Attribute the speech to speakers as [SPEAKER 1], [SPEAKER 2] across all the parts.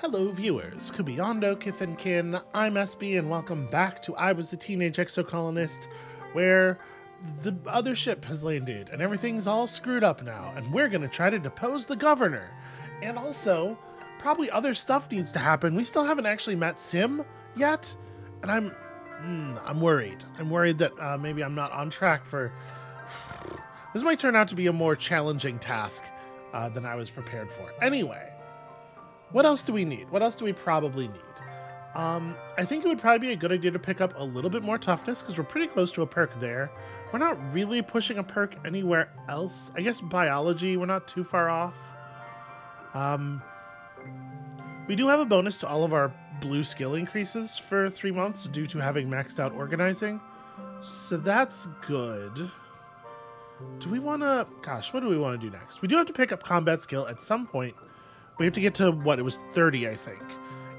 [SPEAKER 1] Hello viewers, Kubiyando, Kith and Kin, I'm SB and welcome back to I Was A Teenage Exocolonist, where the other ship has landed and everything's all screwed up now, and we're gonna try to depose the governor. And also, probably other stuff needs to happen. We still haven't actually met Sim yet, and I'm worried. I'm worried that maybe I'm not on track for... This might turn out to be a more challenging task than I was prepared for. Anyway, what else do we need? What else do we probably need? I think it would probably be a good idea to pick up a little bit more toughness because we're pretty close to a perk there. We're not really pushing a perk anywhere else. I guess biology, we're not too far off. We do have a bonus to all of our blue skill increases for 3 months due to having maxed out organizing. So that's good. Do we want to... Gosh, what do we want to do next? We do have to pick up combat skill at some point. We have to get to, what, it was 30, I think,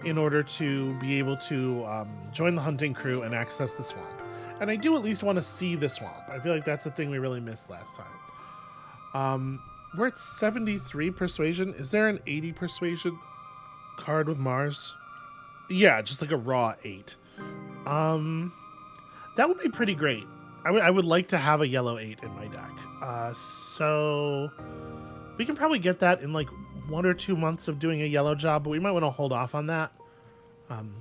[SPEAKER 1] in order to be able to join the hunting crew and access the swamp. And I do at least want to see the swamp. I feel like that's the thing we really missed last time. We're at 73 persuasion. Is there an 80 persuasion card with Mars? Yeah, just like a raw 8. That would be pretty great. I would like to have a yellow 8 in my deck. So we can probably get that in like 1 or 2 months of doing a yellow job, but we might want to hold off on that.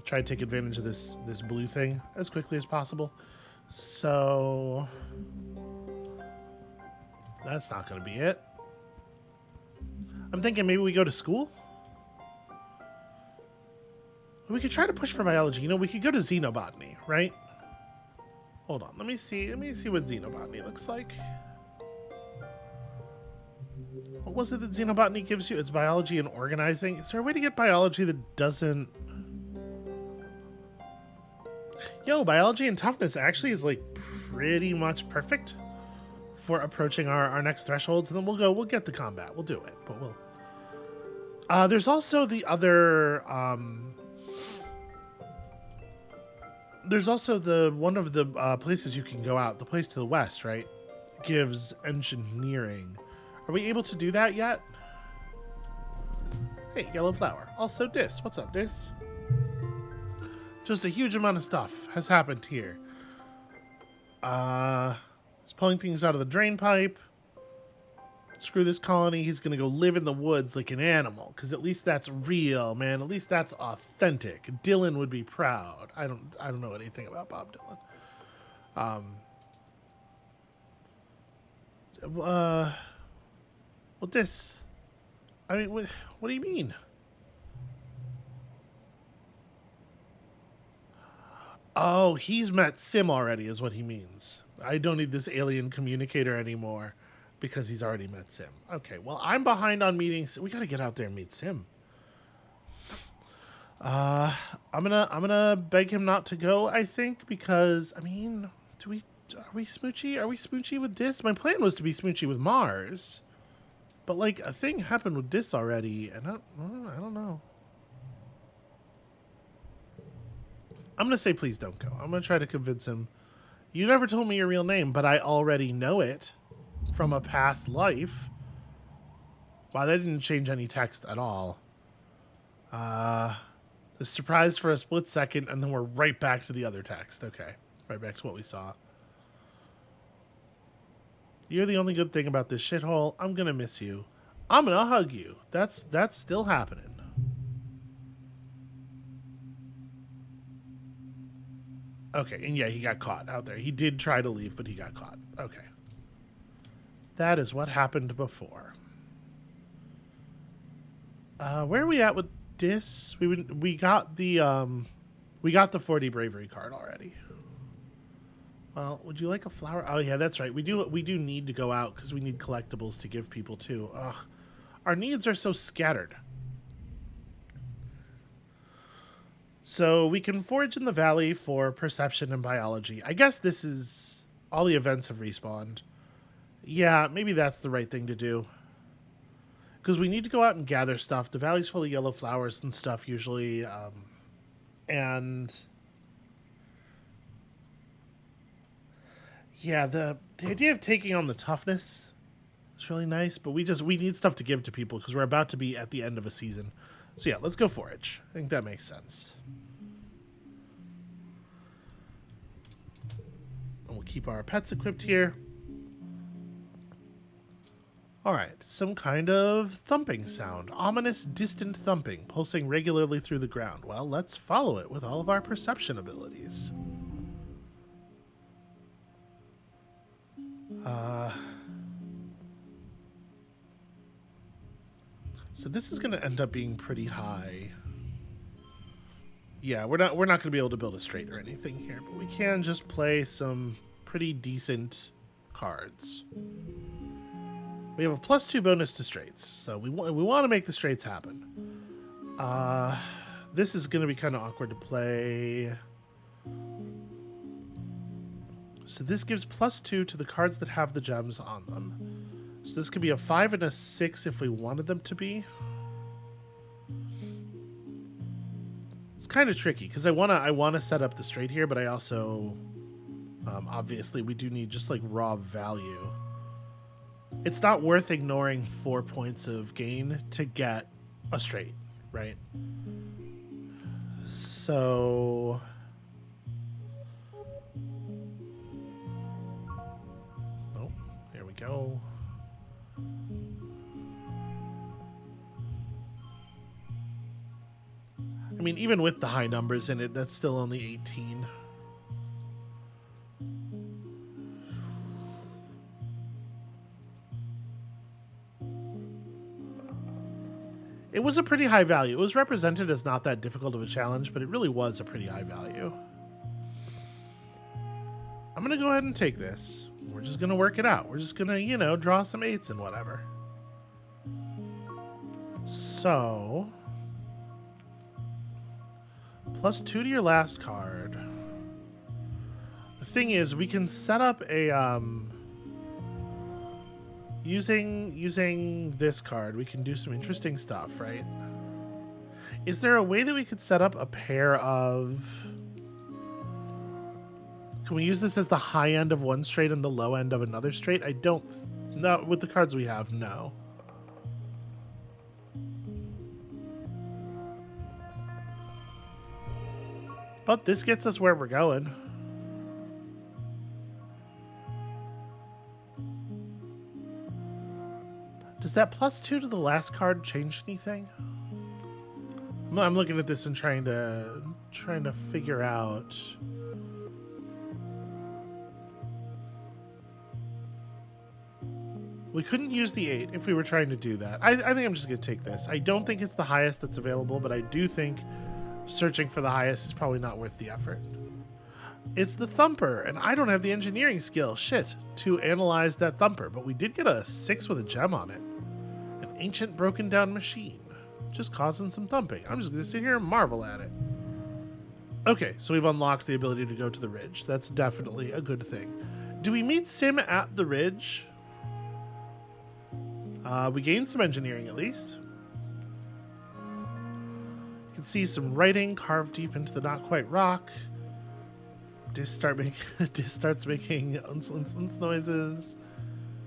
[SPEAKER 1] Try to take advantage of this blue thing as quickly as possible. So that's not going to be it. I'm thinking maybe we go to school. We could try to push for biology. You know, we could go to xenobotany, right? Hold on. Let me see what xenobotany looks like. What was it that xenobotany gives you? It's biology and organizing. Is there a way to get biology that doesn't... Yo, biology and toughness actually is like pretty much perfect for approaching our next thresholds. And then we'll get the combat. We'll do it, but we'll... there's also the other... There's also one of the places you can go out, the place to the west, right? Gives engineering. Are we able to do that yet? Hey, yellow flower. Also, Dis. What's up, Dis? Just a huge amount of stuff has happened here. He's pulling things out of the drain pipe. Screw this colony. He's going to go live in the woods like an animal. Because at least that's real, man. At least that's authentic. Dylan would be proud. I don't know anything about Bob Dylan. Well, this... I mean, what do you mean? Oh, he's met Sim already is what he means. I don't need this alien communicator anymore because he's already met Sim. Okay, well, I'm behind on meetings. We got to get out there and meet Sim. I'm gonna beg him not to go, I think, because, I mean, are we smoochy? Are we smoochy with Dis? My plan was to be smoochy with Mars. But, like, a thing happened with Dis already, and I don't know. I'm going to say please don't go. I'm going to try to convince him. You never told me your real name, but I already know it from a past life. Wow, that didn't change any text at all. The surprise for a split second, and then we're right back to the other text. Okay, right back to what we saw. You're the only good thing about this shithole. I'm gonna miss you. I'm gonna hug you. That's still happening. Okay, and yeah, he got caught out there. He did try to leave, but he got caught. Okay. That is what happened before. Where are we at with this? We got the 40 bravery card already. Well, would you like a flower? Oh yeah, that's right. We do need to go out because we need collectibles to give people too. Ugh. Our needs are so scattered. So we can forage in the valley for perception and biology. I guess this is all the events have respawned. Yeah, maybe that's the right thing to do. Because we need to go out and gather stuff. The valley's full of yellow flowers and stuff usually. And yeah, the idea of taking on the toughness is really nice, but we need stuff to give to people because we're about to be at the end of a season. So yeah, let's go forage. I think that makes sense. And we'll keep our pets equipped here. Alright, some kind of thumping sound. Ominous, distant thumping, pulsing regularly through the ground. Well, let's follow it with all of our perception abilities. So this is going to end up being pretty high. Yeah, we're not going to be able to build a straight or anything here, but we can just play some pretty decent cards. We have a +2 bonus to straights, so we want to make the straights happen. This is going to be kind of awkward to play. So this gives +2 to the cards that have the gems on them. So this could be a 5 and a 6 if we wanted them to be. It's kind of tricky because I wanna set up the straight here, but I also obviously we do need just like raw value. It's not worth ignoring 4 points of gain to get a straight, right? So oh, there we go. I mean, even with the high numbers in it, that's still only 18. It was a pretty high value. It was represented as not that difficult of a challenge, but it really was a pretty high value. I'm going to go ahead and take this. We're just going to work it out. We're just going to, you know, draw some 8s and whatever. So +2 to your last card. The thing is, we can set up a using this card, we can do some interesting stuff, right? Is there a way that we could set up a pair of... Can we use this as the high end of one straight and the low end of another straight? I don't... No, with the cards we have, no. But this gets us where we're going. Does that +2 to the last card change anything? I'm looking at this and trying to figure out. We couldn't use the 8 if we were trying to do that. I think I'm just going to take this. I don't think it's the highest that's available, but I do think searching for the highest is probably not worth the effort. It's the thumper, and I don't have the engineering skill, shit, to analyze that thumper, but we did get a 6 with a gem on it. An ancient broken down machine, just causing some thumping. I'm just going to sit here and marvel at it. Okay, so we've unlocked the ability to go to the ridge. That's definitely a good thing. Do we meet Sim at the ridge? We gained some engineering at least. You can see some writing carved deep into the not quite rock. Dis starts making uns noises.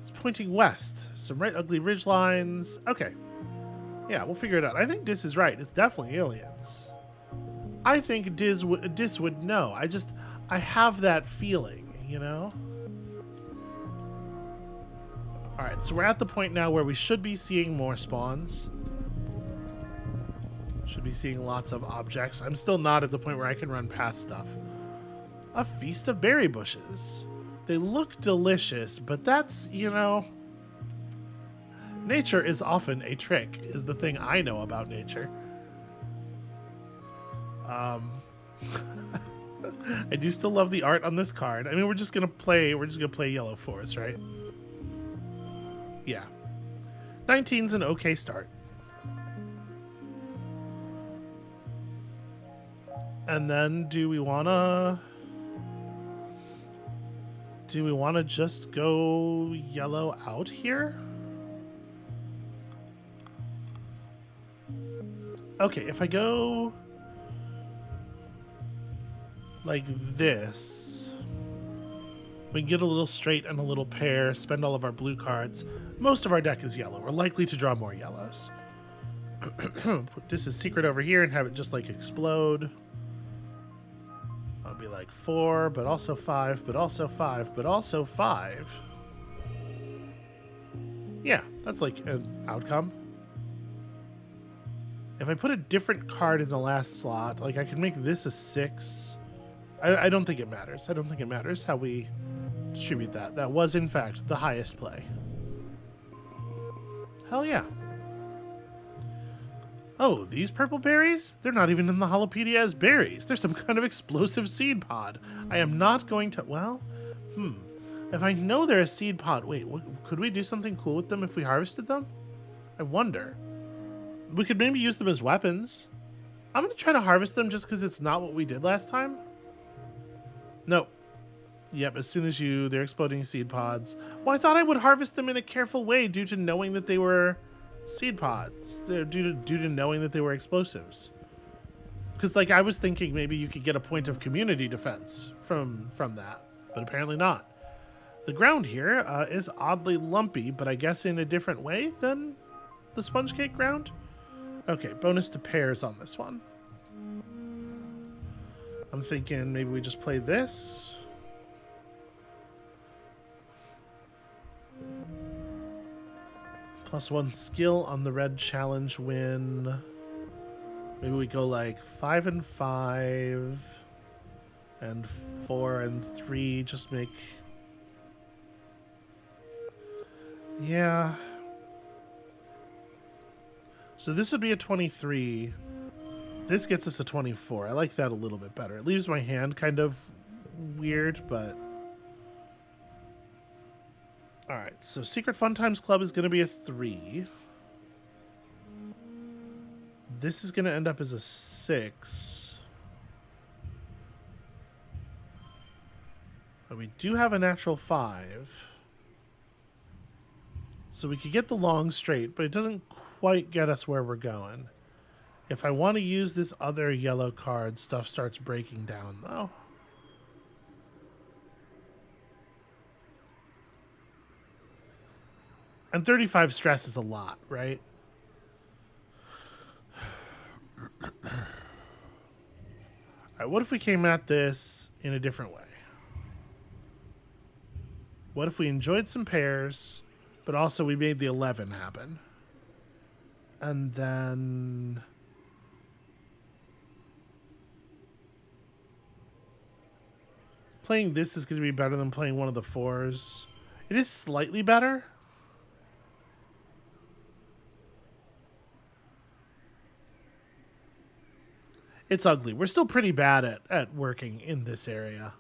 [SPEAKER 1] It's pointing west. Some right ugly ridge lines. Okay. Yeah, we'll figure it out. I think Dis is right. It's definitely aliens. I think Dis would know. I have that feeling, you know? Alright, so we're at the point now where we should be seeing more spawns. Should be seeing lots of objects. I'm still not at the point where I can run past stuff. A feast of berry bushes. They look delicious, but that's, you know... Nature is often a trick, is the thing I know about nature. I do still love the art on this card. I mean, we're just gonna play yellow forest, right? Yeah. 19's an okay start. And then do we wanna just go yellow out here? Okay, if I go like this, we can get a little straight and a little pair, spend all of our blue cards. Most of our deck is yellow. We're likely to draw more yellows. Put this as secret over here and have it just like explode. I'll be like 4, but also 5, but also 5, but also 5. Yeah, that's like an outcome. If I put a different card in the last slot, like I can make this a 6. I don't think it matters. I don't think it matters how we distribute that. That was, in fact, the highest play. Hell yeah. Oh, these purple berries? They're not even in the Holopedia as berries. They're some kind of explosive seed pod. I am not going to... Well, if I know they're a seed pod... Wait, could we do something cool with them if we harvested them? I wonder. We could maybe use them as weapons. I'm going to try to harvest them just because it's not what we did last time. Nope. Yep, as soon as they're exploding seed pods. Well, I thought I would harvest them in a careful way due to knowing that they were seed pods. Due to knowing that they were explosives. Because, like, I was thinking maybe you could get a point of community defense from that. But apparently not. The ground here is oddly lumpy, but I guess in a different way than the sponge cake ground. Okay, bonus to pairs on this one. I'm thinking maybe we just play this. +1 skill on the red challenge win. Maybe we go like 5 and 5 and 4 and 3. Just make... Yeah. So this would be a 23. This gets us a 24. I like that a little bit better. It leaves my hand kind of weird, but... Alright, so Secret Fun Times Club is going to be a 3. This is going to end up as a 6. But we do have a natural 5. So we could get the long straight, but it doesn't quite get us where we're going. If I want to use this other yellow card, stuff starts breaking down, though. And 35 stress is a lot, right? Alright, what if we came at this in a different way? What if we enjoyed some pairs, but also we made the 11 happen? And then... Playing this is going to be better than playing one of the 4s. It is slightly better. It's ugly. We're still pretty bad at working in this area.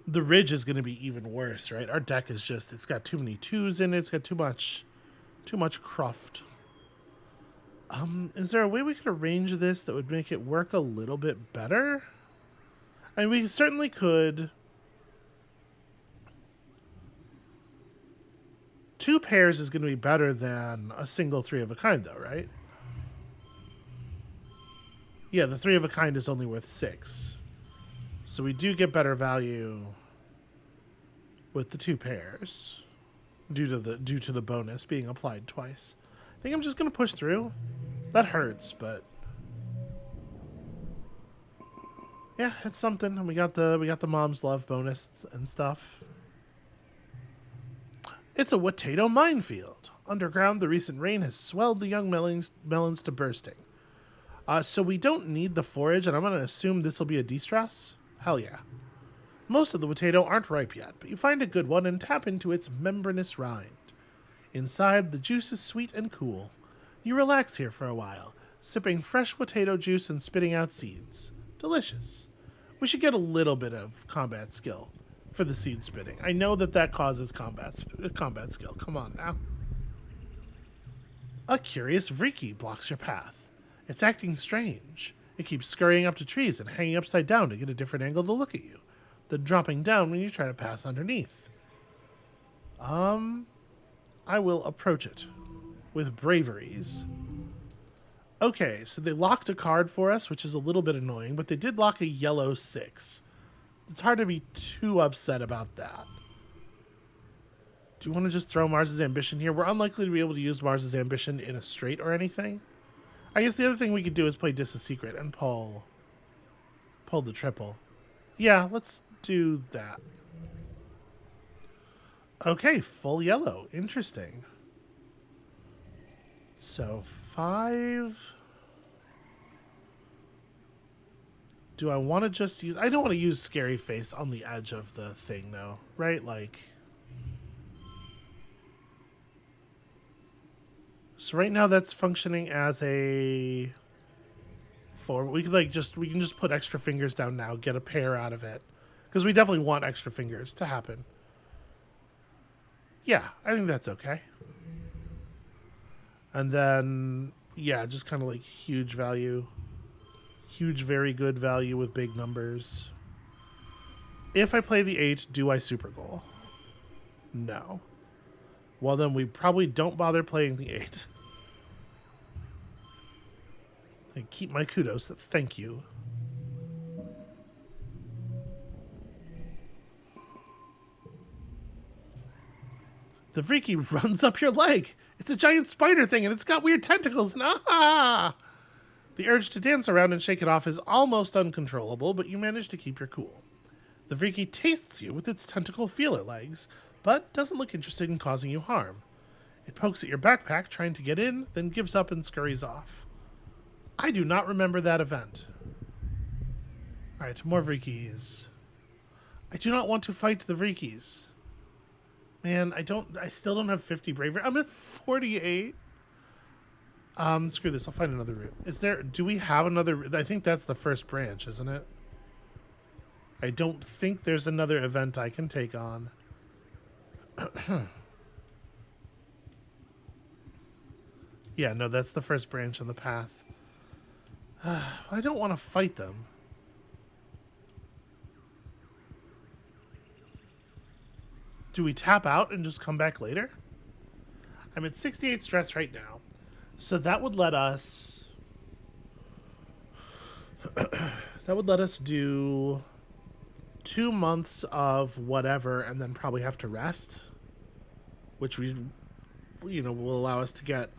[SPEAKER 1] The ridge is going to be even worse, right? Our deck is just, it's got too many 2s in it. It's got too much cruft. Is there a way we could arrange this that would make it work a little bit better? I mean, we certainly could. 2 pairs is going to be better than a single 3 of a kind, though, right? Yeah, the 3 of a kind is only worth 6. So we do get better value with the 2 pairs due to the bonus being applied twice. I think I'm just going to push through. That hurts, but yeah, it's something. And we got the mom's love bonus and stuff. It's a potato minefield. Underground, the recent rain has swelled the young melons to bursting. So we don't need the forage, and I'm going to assume this will be a de-stress. Hell yeah. Most of the potato aren't ripe yet, but you find a good one and tap into its membranous rind. Inside, the juice is sweet and cool. You relax here for a while, sipping fresh potato juice and spitting out seeds. Delicious. We should get a little bit of combat skill for the seed spitting. I know that causes combat skill. Come on now. A curious Vriki blocks your path. It's acting strange. It keeps scurrying up to trees and hanging upside down to get a different angle to look at you, then dropping down when you try to pass underneath. I will approach it with braveries. Okay, so they locked a card for us, which is a little bit annoying, but they did lock a yellow 6. It's hard to be too upset about that. Do you want to just throw Mars's Ambition here? We're unlikely to be able to use Mars's Ambition in a straight or anything. I guess the other thing we could do is play Dis a Secret and pull the triple. Yeah, let's do that. Okay, full yellow. Interesting. So 5. Do I want to just use... I don't want to use Scary Face on the edge of the thing, though. Right? Like... So right now that's functioning as a 4. We could we can just put extra fingers down now, get a pair out of it. Because we definitely want extra fingers to happen. Yeah, I think that's okay. And then, yeah, just kind of like huge value. Huge, very good value with big numbers. If I play the 8, do I super goal? No. Well, then we probably don't bother playing the 8. I keep my kudos. Thank you. The Freaky runs up your leg. It's a giant spider thing, and it's got weird tentacles. And ah! The urge to dance around and shake it off is almost uncontrollable, but you manage to keep your cool. The Freaky tastes you with its tentacle feeler legs, but doesn't look interested in causing you harm. It pokes at your backpack, trying to get in, then gives up and scurries off. I do not remember that event. Alright, more Vreekies. I do not want to fight the Vreekies. Man, I still don't have 50 bravery. I'm at 48. Screw this, I'll find another route. Do we have another... I think that's the first branch, isn't it? I don't think there's another event I can take on. Yeah, no, that's the first branch on the path. I don't want to fight them. Do we tap out and just come back later? I'm at 68 stress right now. So that would let us... that would let us do 2 months of whatever and then probably have to rest. Which we, will allow us to get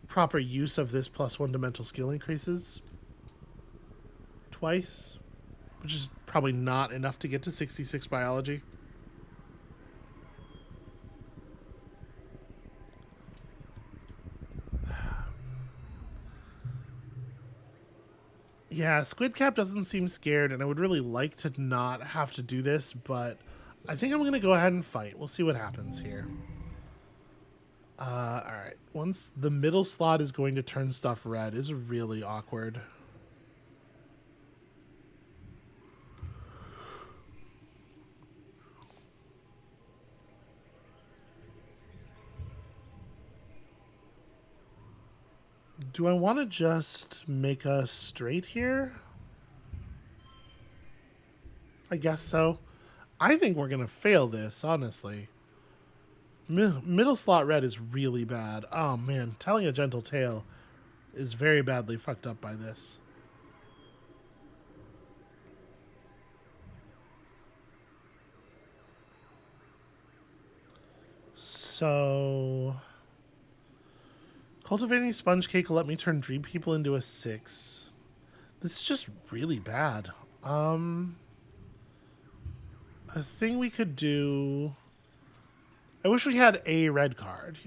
[SPEAKER 1] proper use of this +1 to mental skill increases twice. Which is probably not enough to get to 66 biology. Yeah, Squidcap doesn't seem scared, and I would really like to not have to do this, but I think I'm going to go ahead and fight. We'll see what happens here. Alright. Once the middle slot is going to turn stuff red is really awkward. Do I want to just make a straight here? I guess so. I think we're going to fail this, honestly. Middle slot red is really bad. Oh, man. Telling a gentle tale is very badly fucked up by this. So... Cultivating Sponge Cake will let me turn Dream People into a 6. This is just really bad. A thing we could do... I wish we had a red card,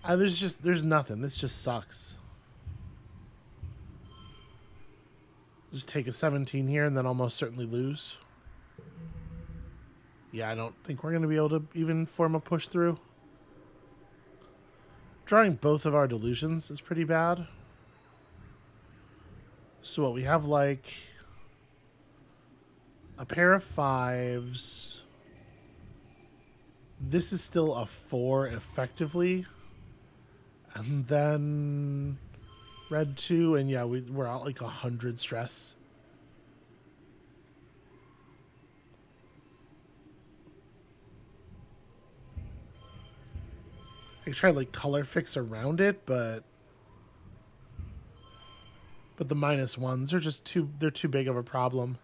[SPEAKER 1] There's nothing. This just sucks. Just take a 17 here and then almost certainly lose. Yeah, I don't think we're going to be able to even form a push through. Drawing both of our delusions is pretty bad. So what, we have like a pair of 5s. This is still a 4 effectively. And then red 2, and yeah, we're out like 100 stress. I tried like color fix around it, but the -1s are just they're too big of a problem.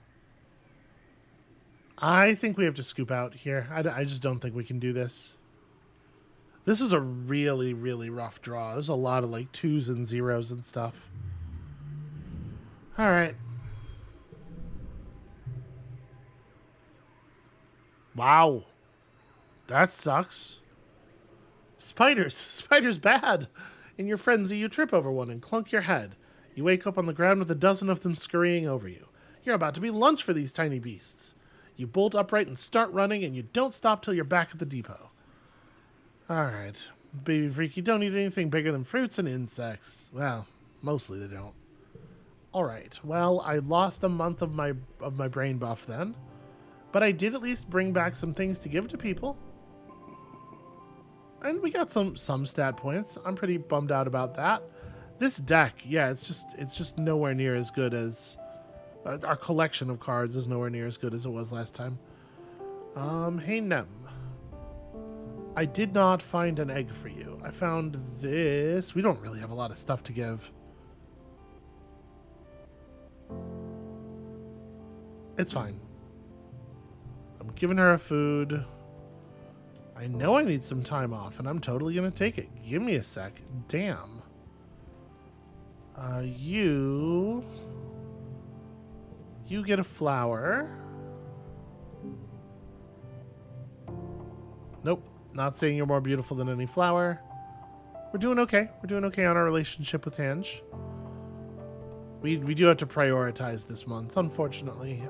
[SPEAKER 1] I think we have to scoop out here. I just don't think we can do this. This is a really, really rough draw. There's a lot of like 2s and 0s and stuff. All right. Wow. That sucks. Spiders. Spiders bad. In your frenzy, you trip over one and clunk your head. You wake up on the ground with a dozen of them scurrying over you. You're about to be lunch for these tiny beasts. You bolt upright and start running, and you don't stop till you're back at the depot. Alright. Baby freak, you don't eat anything bigger than fruits and insects. Well, mostly they don't. Alright, well, I lost a month of my brain buff then. But I did at least bring back some things to give to people. And we got some stat points. I'm pretty bummed out about that. This deck, yeah, it's just nowhere near as good as... our collection of cards is nowhere near as good as it was last time. Hey Nem. I did not find an egg for you. I found this. We don't really have a lot of stuff to give. It's fine. I'm giving her a food. I know I need some time off, and I'm totally gonna take it. Give me a sec. Damn. You get a flower. Nope. Not saying you're more beautiful than any flower. We're doing okay. We're doing okay on our relationship with Ange. We do have to prioritize this month, unfortunately.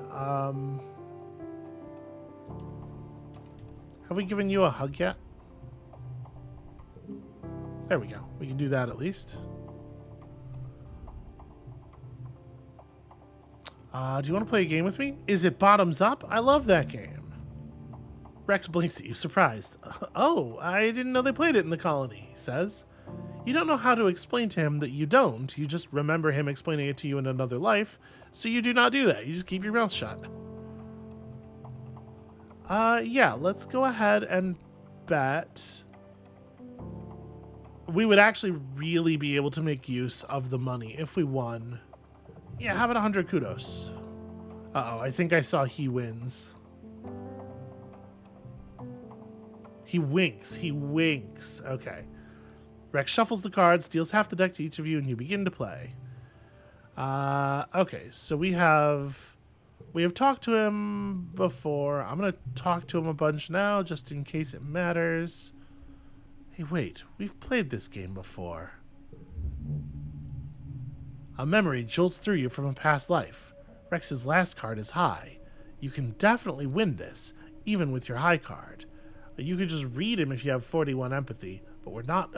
[SPEAKER 1] Have we given you a hug yet? There we go. We can do that at least. Do you want to play a game with me? Is it Bottoms Up? I love that game. Rex blinks at you, surprised. Oh, I didn't know they played it in the colony, he says. You don't know how to explain to him that you don't. You just remember him explaining it to you in another life, so you do not do that. You just keep your mouth shut. Yeah, let's go ahead and bet. We would actually really be able to make use of the money if we won. Yeah, how about 100 kudos? Uh-oh, I think I saw he wins. He winks. He winks. Okay. Rex shuffles the cards, deals half the deck to each of you, and you begin to play. Okay, so we have talked to him before. I'm going to talk to him a bunch now, just in case it matters. Hey, wait. We've played this game before. A memory jolts through you from a past life. Rex's last card is high. You can definitely win this, even with your high card. You could just read him if you have 41 empathy, but we're not.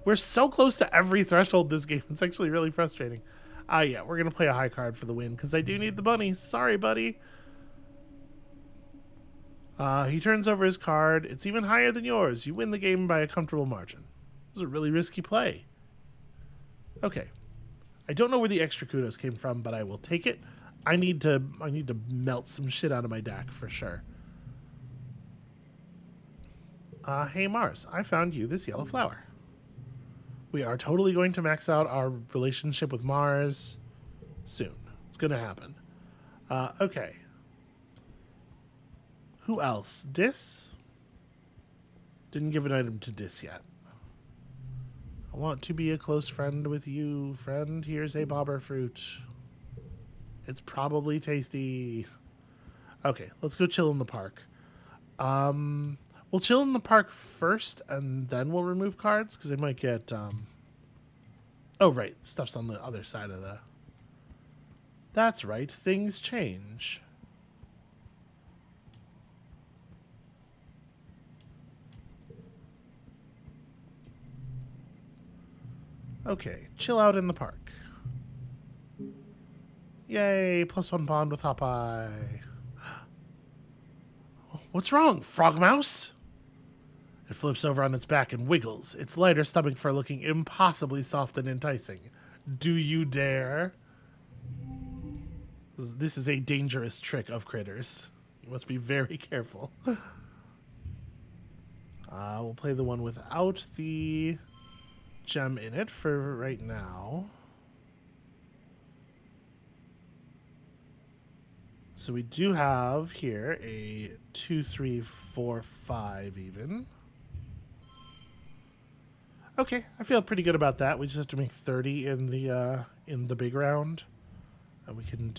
[SPEAKER 1] We're so close to every threshold this game. It's actually really frustrating. Yeah, we're going to play a high card for the win, because I do need the bunny. Sorry, buddy. He turns over his card. It's even higher than yours. You win the game by a comfortable margin. This is a really risky play. Okay. I don't know where the extra kudos came from, but I will take it. I need to melt some shit out of my deck for sure. Hey Mars, I found you this yellow flower. We are totally going to max out our relationship with Mars soon. It's gonna happen. Okay. Who else? Dis? Didn't give an item to Dis yet. I want to be a close friend with you, friend. Here's a bobber fruit. It's probably tasty. Okay, let's go chill in the park. We'll chill in the park first, and then we'll remove cards, because they might get, Oh, right. Stuff's on the other side of the... That's right. Things change. Okay, chill out in the park. Yay, +1 bond with Hopeye. What's wrong, Frog Mouse? It flips over on its back and wiggles, its lighter stomach fur looking impossibly soft and enticing. Do you dare? This is a dangerous trick of critters. You must be very careful. We'll play the one without the gem in it for right now. So we do have here a 2, 3, 4, 5 even. Okay, I feel pretty good about that. We just have to make 30 in the big round. And we can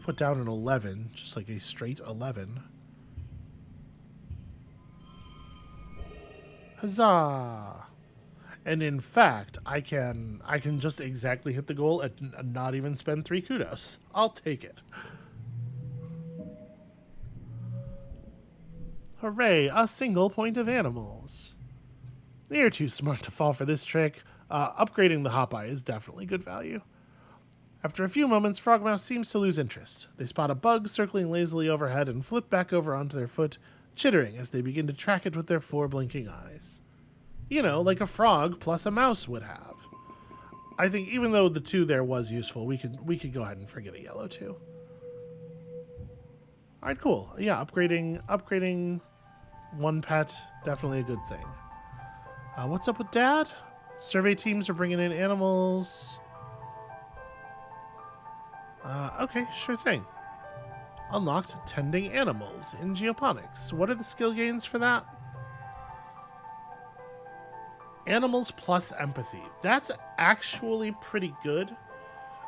[SPEAKER 1] put down an 11, just like a straight 11. Huzzah! And in fact, I can just exactly hit the goal and not even spend 3 kudos. I'll take it. Hooray, a single point of animals. They're too smart to fall for this trick. Upgrading the hop eye is definitely good value. After a few moments, Frogmouse seems to lose interest. They spot a bug circling lazily overhead and flip back over onto their foot, chittering as they begin to track it with their 4 blinking eyes. You know, like a frog plus a mouse would have. I think even though the 2 there was useful, we could go ahead and forget a yellow 2. All right, cool. Yeah, upgrading one pet, definitely a good thing. What's up with Dad? Survey teams are bringing in animals. Okay, sure thing. Unlocked tending animals in geoponics. What are the skill gains for that? Animals plus empathy. That's actually pretty good.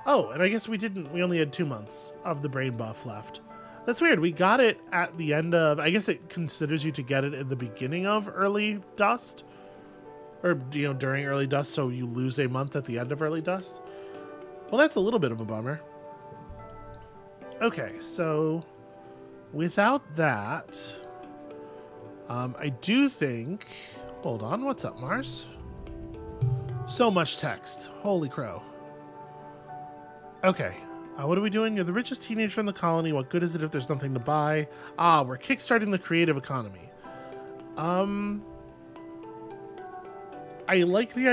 [SPEAKER 1] Oh, and I guess we only had 2 months of the brain buff left. That's weird. We got it at the end of, I guess it considers you to get it at the beginning of early dust. Or, during early dust, so you lose a month at the end of early dust. Well, that's a little bit of a bummer. Okay, so without that, I do think... Hold on, what's up, Mars? So much text. Holy crow. Okay, what are we doing? You're the richest teenager in the colony. What good is it if there's nothing to buy? We're kickstarting the creative economy. I like the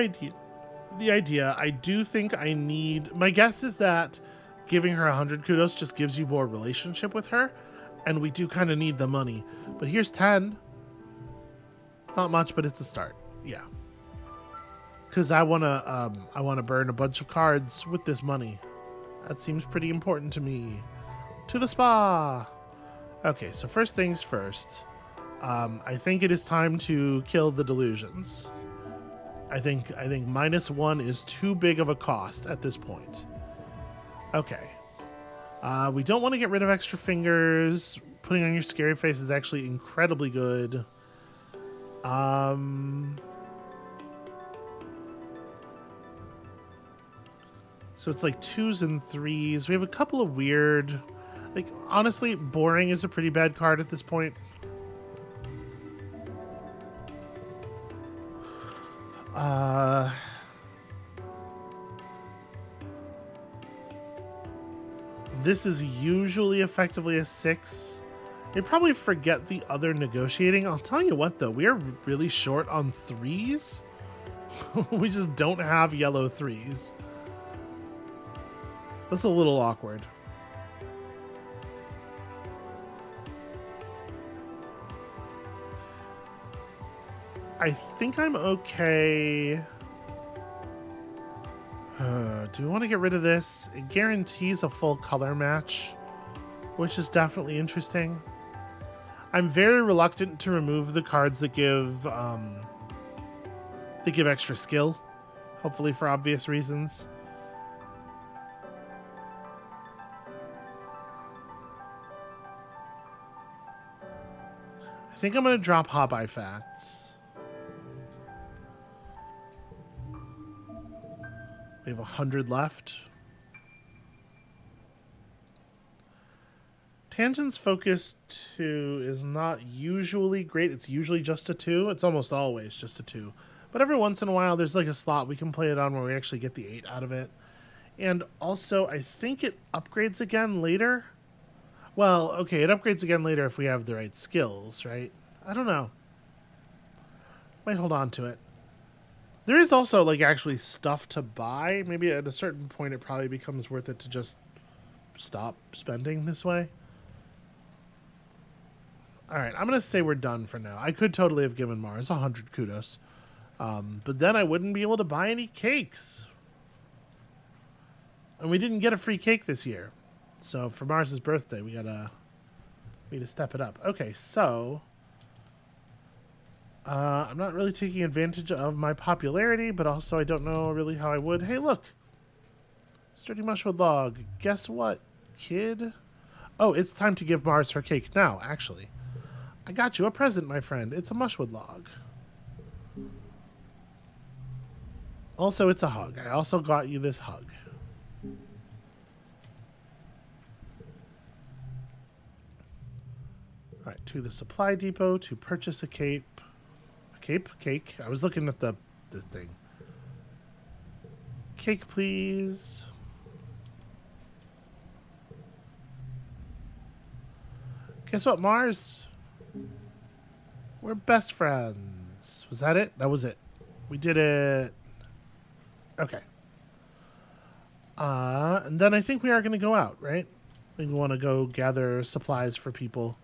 [SPEAKER 1] idea. I do think I need... My guess is that giving her 100 kudos just gives you more relationship with her, and we do kind of need the money. But here's 10. Not much, but it's a start. Yeah. Because I wanna burn a bunch of cards with this money. That seems pretty important to me. To the spa. Okay, so first things first. I think it is time to kill the delusions. I think -1 is too big of a cost at this point. Okay. We don't want to get rid of extra fingers. Putting on your scary face is actually incredibly good. So it's like 2s and 3s. We have a couple of weird... Like, honestly, boring is a pretty bad card at this point. This is usually effectively a 6. They probably forget the other negotiating. I'll tell you what, though. We are really short on 3s. We just don't have yellow 3s. That's a little awkward. I think I'm okay. Do we want to get rid of this? It guarantees a full color match, which is definitely interesting. I'm very reluctant to remove the cards that give extra skill, hopefully for obvious reasons. I think I'm going to drop Hop-Eye Facts. We have 100 left. Tangents Focus 2 is not usually great. It's usually just a 2. It's almost always just a 2. But every once in a while, there's like a slot we can play it on where we actually get the 8 out of it. And also, I think it upgrades again later. Well, okay, it upgrades again later if we have the right skills, right? I don't know. Might hold on to it. There is also, like, actually stuff to buy. Maybe at a certain point it probably becomes worth it to just stop spending this way. All right, I'm going to say we're done for now. I could totally have given Mars 100 kudos. But then I wouldn't be able to buy any cakes. And we didn't get a free cake this year. So for Mars's birthday, we gotta step it up. Okay, so I'm not really taking advantage of my popularity, but also I don't know really how I would. Hey, look! Sturdy Mushwood Log. Guess what, kid? Oh, it's time to give Mars her cake now, actually. I got you a present, my friend. It's a Mushwood Log. Also, it's a hug. I also got you this hug. All right, to the supply depot to purchase a cape. Cake. I was looking at the thing. Cake, please. Guess what, Mars? We're best friends. Was that it? That was it. We did it. Okay. And then I think we are going to go out, right? I think we want to go gather supplies for people.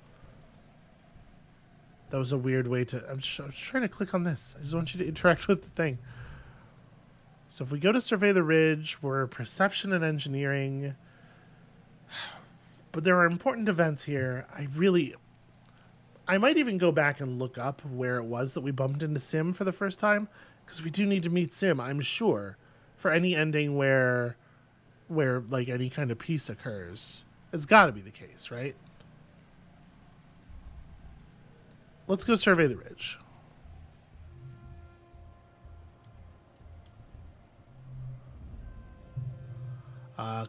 [SPEAKER 1] That was a weird way to... I'm just trying to click on this. I just want you to interact with the thing. So if we go to survey the ridge, we're perception and engineering. But there are important events here. I might even go back and look up where it was that we bumped into Sim for the first time. Because we do need to meet Sim, I'm sure, for any ending where like any kind of peace occurs. It's got to be the case, right? Let's go survey the ridge.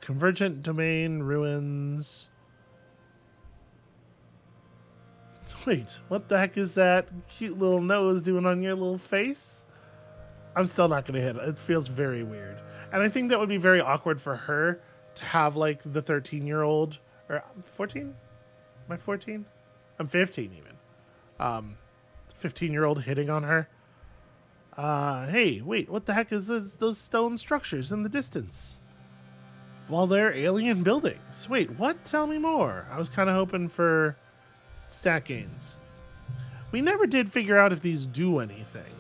[SPEAKER 1] Convergent domain ruins. Wait, what the heck is that cute little nose doing on your little face? I'm still not going to hit it. It feels very weird. And I think that would be very awkward for her to have, like, the 13-year-old... Or 14? Am I 14? I'm 15, even. 15-year-old hitting on her. Hey, wait, what the heck is this, those stone structures in the distance? Well, they're alien buildings. Wait, what? Tell me more. I was kind of hoping for stat gains. We never did figure out if these do anything.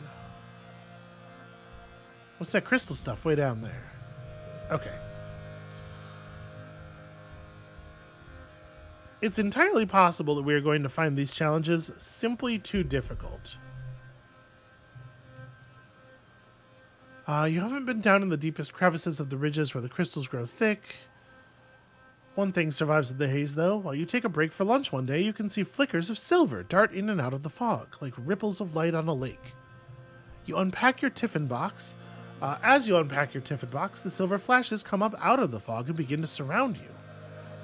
[SPEAKER 1] What's that crystal stuff way down there? Okay. It's entirely possible that we are going to find these challenges simply too difficult. You haven't been down in the deepest crevices of the ridges where the crystals grow thick. One thing survives in the haze, though. While you take a break for lunch one day, you can see flickers of silver dart in and out of the fog, like ripples of light on a lake. You unpack your tiffin box. As you unpack your tiffin box, the silver flashes come up out of the fog and begin to surround you.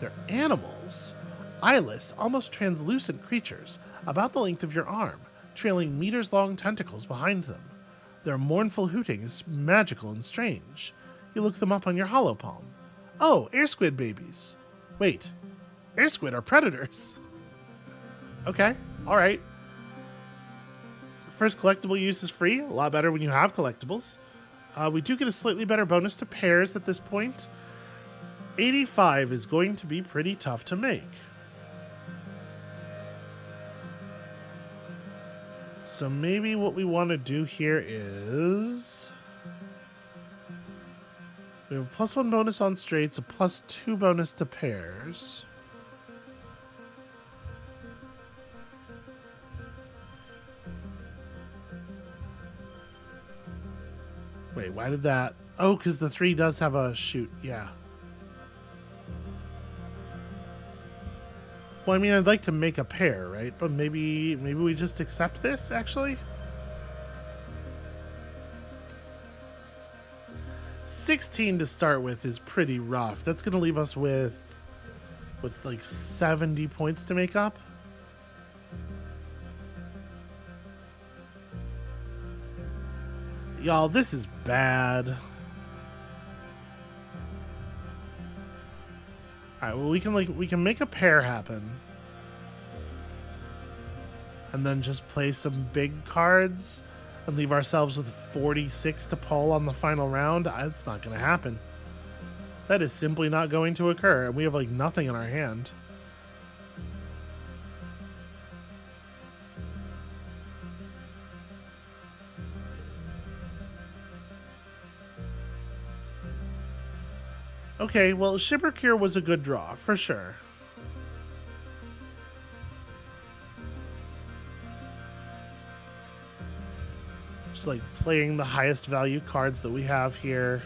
[SPEAKER 1] They're animals. Eyeless, almost translucent creatures, about the length of your arm, trailing meters-long tentacles behind them. Their mournful hooting is magical and strange. You look them up on your hollow palm. Oh, air squid babies. Wait, air squid are predators. Okay, alright. The first collectible use is free, a lot better when you have collectibles. We do get a slightly better bonus to pairs at this point. 85 is going to be pretty tough to make. So maybe what we want to do here is... We have a +1 bonus on straights, a +2 bonus to pairs. Wait, why did that... Oh, because the 3 does have a shoot, yeah. Well, I mean, I'd like to make a pair, right? But maybe we just accept this, actually? 16 to start with is pretty rough. That's going to leave us with like 70 points to make up. Y'all, this is bad. Alright, well we can make a pair happen. And then just play some big cards and leave ourselves with 46 to pull on the final round. It's not going to happen. That is simply not going to occur, and we have like nothing in our hand. Okay, well, Shipper Cure was a good draw, for sure. Just like playing the highest value cards that we have here,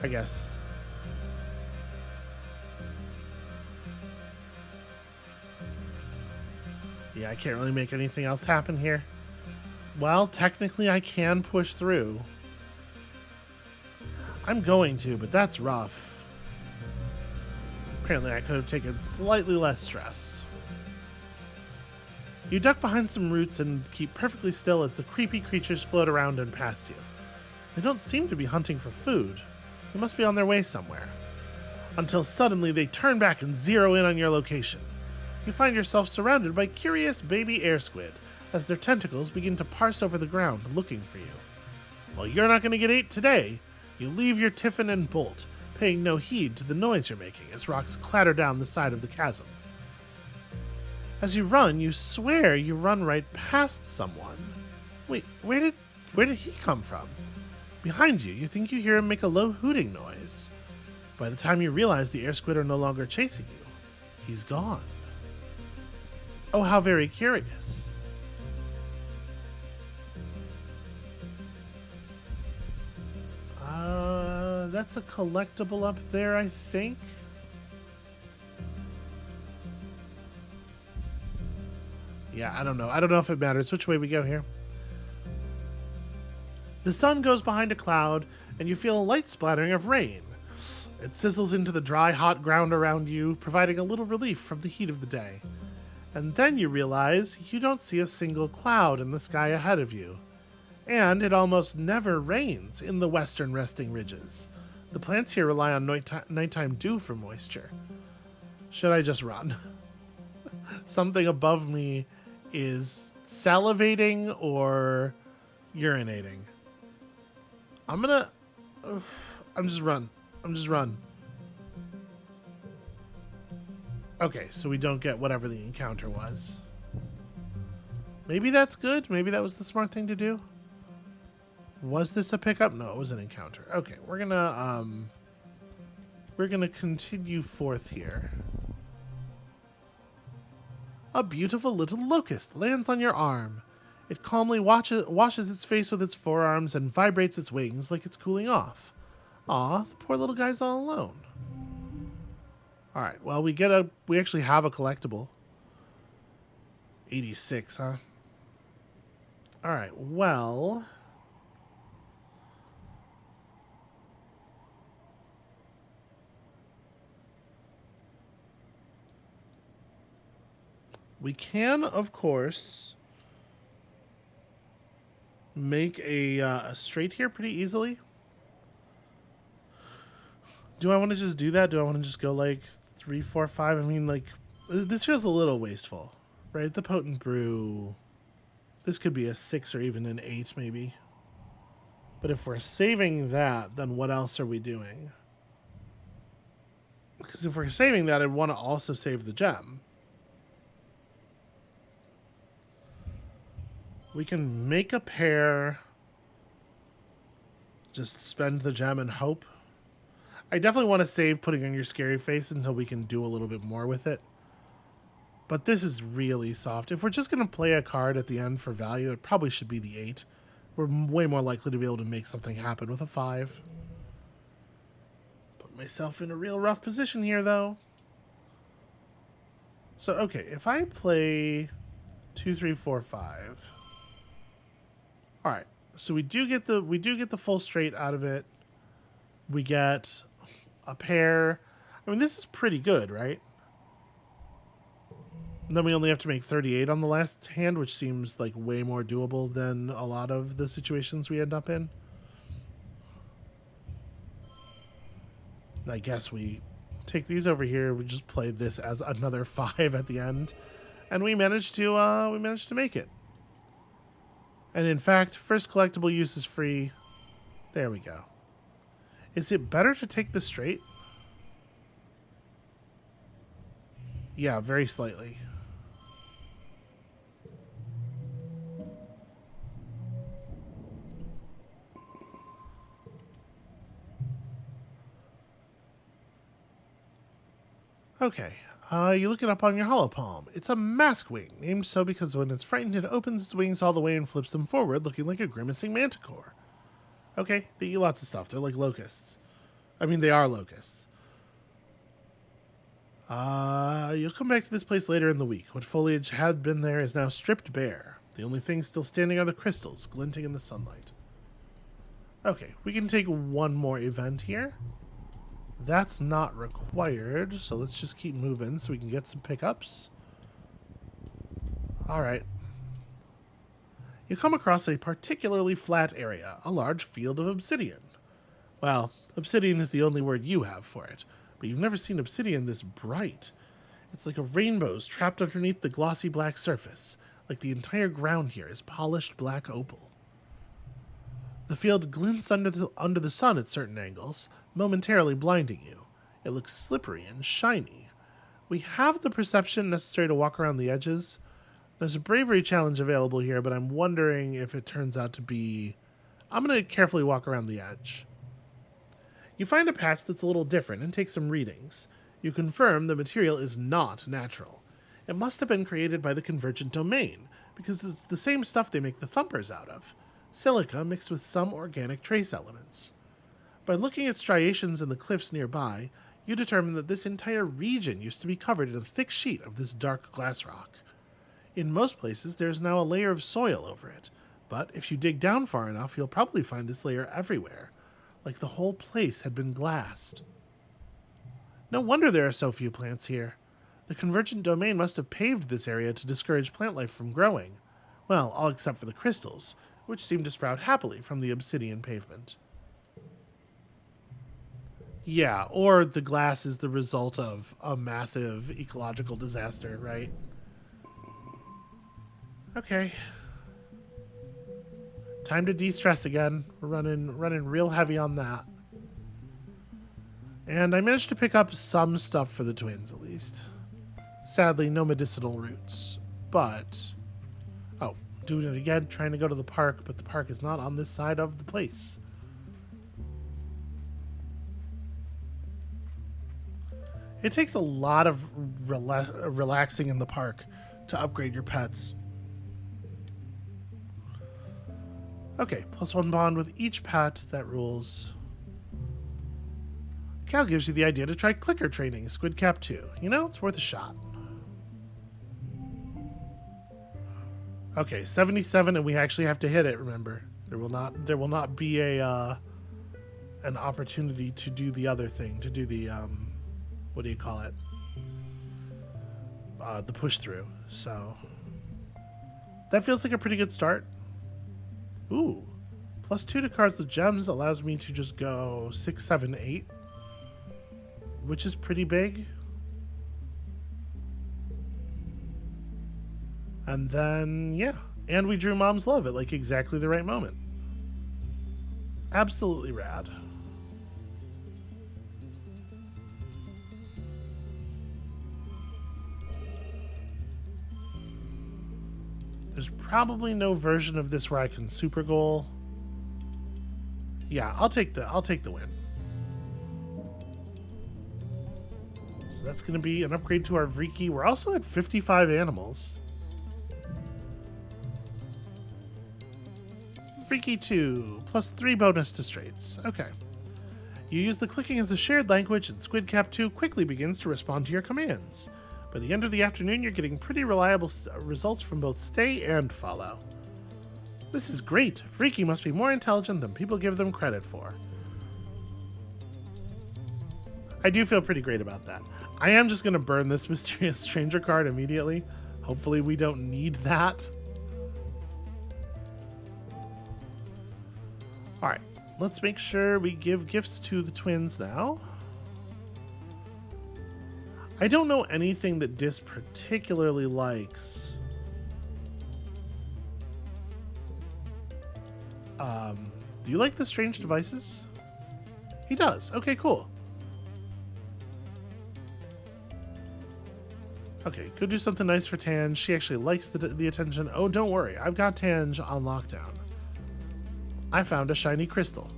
[SPEAKER 1] I guess. Yeah, I can't really make anything else happen here. Well, technically I can push through. I'm going to, but that's rough. Apparently I could have taken slightly less stress. You duck behind some roots and keep perfectly still as the creepy creatures float around and past you. They don't seem to be hunting for food. They must be on their way somewhere. Until suddenly they turn back and zero in on your location. You find yourself surrounded by curious baby air squid as their tentacles begin to parse over the ground looking for you. Well, you're not going to get ate today. You leave your tiffin and bolt, paying no heed to the noise you're making as rocks clatter down the side of the chasm. As you run, you swear you run right past someone. Wait, where did he come from? Behind you, you think you hear him make a low hooting noise. By the time you realize the air squid are no longer chasing you, he's gone. Oh, how very curious. That's a collectible up there, I think. Yeah, I don't know. I don't know if it matters which way we go here. The sun goes behind a cloud, and you feel a light splattering of rain. It sizzles into the dry, hot ground around you, providing a little relief from the heat of the day. And then you realize you don't see a single cloud in the sky ahead of you. And it almost never rains in the western resting ridges. The plants here rely on nighttime dew for moisture. Should I just run? Something above me is salivating or urinating. I'm just run. Okay, so we don't get whatever the encounter was. Maybe that's good. Maybe that was the smart thing to do. Was this a pickup? No, it was an encounter. Okay, we're gonna continue forth here. A beautiful little locust lands on your arm. It calmly washes its face with its forearms and vibrates its wings like it's cooling off. Aw, the poor little guy's all alone. Alright, well, we actually have a collectible. 86, huh? Alright, well... we can, of course, make a straight here pretty easily. Do I want to just do that? Do I want to just go like 3, 4, 5? I mean, like, this feels a little wasteful, right? The Potent Brew. This could be a 6 or even an 8, maybe. But if we're saving that, then what else are we doing? Because if we're saving that, I'd want to also save the gem. We can make a pair, just spend the gem and hope. I definitely want to save putting on your scary face until we can do a little bit more with it. But this is really soft. If we're just going to play a card at the end for value, it probably should be the 8. We're way more likely to be able to make something happen with a 5. Put myself in a real rough position here, though. So, okay, if I play 2, 3, 4, 5... All right, so we do get the full straight out of it. We get a pair. I mean, this is pretty good, right? And then we only have to make 38 on the last hand, which seems like way more doable than a lot of the situations we end up in. I guess we take these over here. We just play this as another 5 at the end, and we managed to make it. And in fact, first collectible use is free. There we go. Is it better to take the straight? Yeah, very slightly. Okay, you look it up on your holopalm. It's a mask wing, named so because when it's frightened, it opens its wings all the way and flips them forward, looking like a grimacing manticore. Okay, they eat lots of stuff. They're like locusts. I mean, they are locusts. You'll come back to this place later in the week. What foliage had been there is now stripped bare. The only things still standing are the crystals, glinting in the sunlight. Okay, we can take one more event here. That's not required, so let's just keep moving so we can get some pickups. Alright. You come across a particularly flat area, a large field of obsidian. Well, obsidian is the only word you have for it, but you've never seen obsidian this bright. It's like a rainbow's trapped underneath the glossy black surface, like the entire ground here is polished black opal. The field glints under the sun at certain angles, momentarily blinding you. It looks slippery and shiny. We have the perception necessary to walk around the edges. There's a bravery challenge available here, but I'm wondering if it turns out to be... I'm going to carefully walk around the edge. You find a patch that's a little different and take some readings. You confirm the material is not natural. It must have been created by the Convergent Domain, because it's the same stuff they make the thumpers out of. Silica mixed with some organic trace elements. By looking at striations in the cliffs nearby, you determine that this entire region used to be covered in a thick sheet of this dark glass rock. In most places, there is now a layer of soil over it, but if you dig down far enough, you'll probably find this layer everywhere, like the whole place had been glassed. No wonder there are so few plants here. The Convergent Domain must have paved this area to discourage plant life from growing. Well, all except for the crystals, which seem to sprout happily from the obsidian pavement. Yeah, or the glass is the result of a massive ecological disaster, right? Okay. Time to de-stress again. We're running real heavy on that. And I managed to pick up some stuff for the twins, at least. Sadly, no medicinal roots. But... oh, doing it again, trying to go to the park, but the park is not on this side of the place. It takes a lot of relaxing in the park to upgrade your pets. Okay, +1 bond with each pet. That rules. Cal gives you the idea to try clicker training, Squid Cap 2. You know, it's worth a shot. Okay, 77, and we actually have to hit it, remember. There will not be a an opportunity to do the other thing, to do the what do you call it? The push through. So that feels like a pretty good start. Ooh. +2 to cards with gems allows me to just go 6, 7, 8. Which is pretty big. And then, yeah. And we drew Mom's Love at like exactly the right moment. Absolutely rad. There's probably no version of this where I can super goal. Yeah, I'll take the win. So that's going to be an upgrade to our Vriki. We're also at 55 animals. Vriki 2, +3 bonus to straights. Okay. You use the clicking as a shared language, and Squid Cap 2 quickly begins to respond to your commands. By the end of the afternoon, you're getting pretty reliable results from both stay and follow. This is great. Vriki must be more intelligent than people give them credit for. I do feel pretty great about that. I am just going to burn this Mysterious Stranger card immediately. Hopefully we don't need that. Alright, let's make sure we give gifts to the twins now. I don't know anything that Dis particularly likes. Do you like the strange devices? He does. Okay, cool. Okay, go do something nice for Tange. She actually likes the attention. Oh, don't worry. I've got Tange on lockdown. I found a shiny crystal.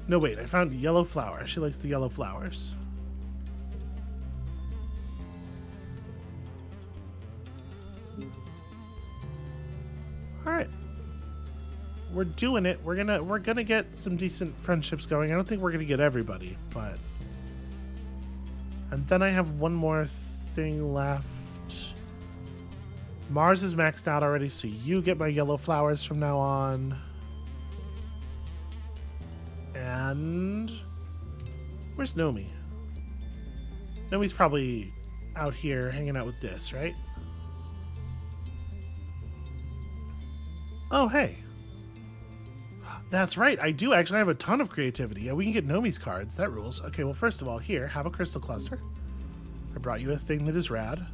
[SPEAKER 1] No, wait. I found a yellow flower. She likes the yellow flowers. we're doing it. We're gonna get some decent friendships going. I don't think we're gonna get everybody, but. And then I have one more thing left. Mars is maxed out already, so you get my yellow flowers from now on. And where's Nomi? Nomi's probably out here hanging out with Dis, right? Oh, hey. That's right. I do actually have a ton of creativity. Yeah, we can get Nomi's cards. That rules. Okay, well, first of all, here, have a crystal cluster. I brought you a thing that is rad.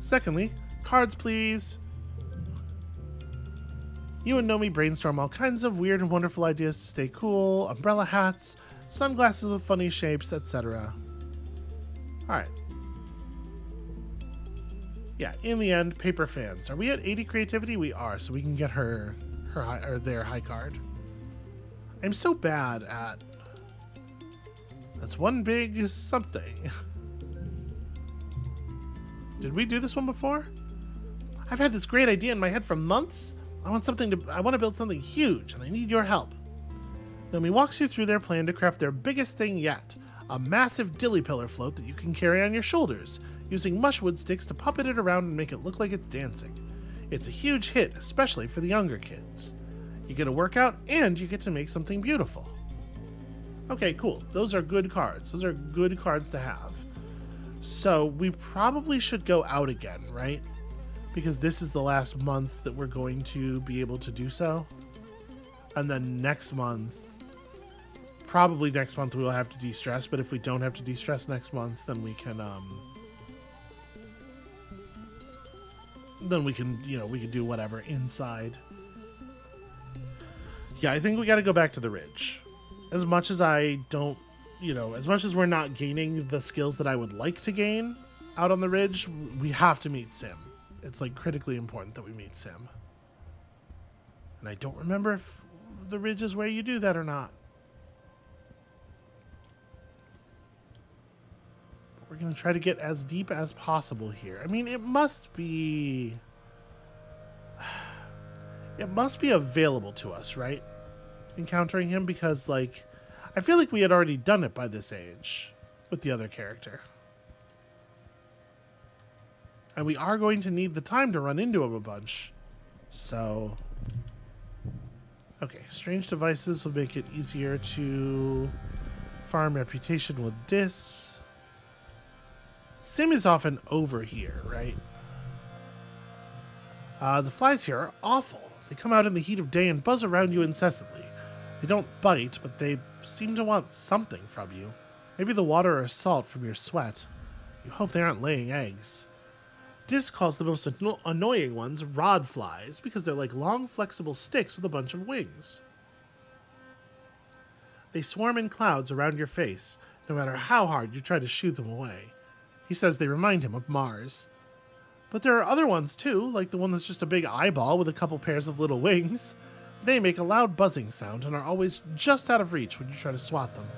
[SPEAKER 1] Secondly, cards, please. You and Nomi brainstorm all kinds of weird and wonderful ideas to stay cool. Umbrella hats, sunglasses with funny shapes, etc. Alright. Yeah, in the end, paper fans. Are we at 80 creativity? We are, so we can get her high, or their high card. I'm so bad at... That's one big something. Did we do this one before? I've had this great idea in my head for months. I want to build something huge, and I need your help. Nomi walks you through their plan to craft their biggest thing yet, a massive dilly pillar float that you can carry on your shoulders, using mushwood sticks to puppet it around and make it look like it's dancing. It's a huge hit, especially for the younger kids. You get a workout, and you get to make something beautiful. Okay, cool. Those are good cards. Those are good cards to have. So we probably should go out again, right? Because this is the last month that we're going to be able to do so. And then next month, probably next month we will have to de-stress, but if we don't have to de-stress next month, then we can, we can do whatever inside. Yeah, I think we got to go back to the ridge. As much as I don't, as much as we're not gaining the skills that I would like to gain out on the ridge, we have to meet Sim. It's like critically important that we meet Sim. And I don't remember if the ridge is where you do that or not. We're going to try to get as deep as possible here. I mean, it must be available to us, right? Encountering him, because, like, I feel like we had already done it by this age with the other character. And we are going to need the time to run into him a bunch. So, okay, strange devices will make it easier to farm reputation with Dis. Sim is often over here, right? The flies here are awful. They come out in the heat of day and buzz around you incessantly. They don't bite, but they seem to want something from you. Maybe the water or salt from your sweat. You hope they aren't laying eggs. Dis calls the most annoying ones rod flies because they're like long, flexible sticks with a bunch of wings. They swarm in clouds around your face, no matter how hard you try to shoo them away. He says they remind him of Mars. But there are other ones too, like the one that's just a big eyeball with a couple pairs of little wings. They make a loud buzzing sound and are always just out of reach when you try to swat them.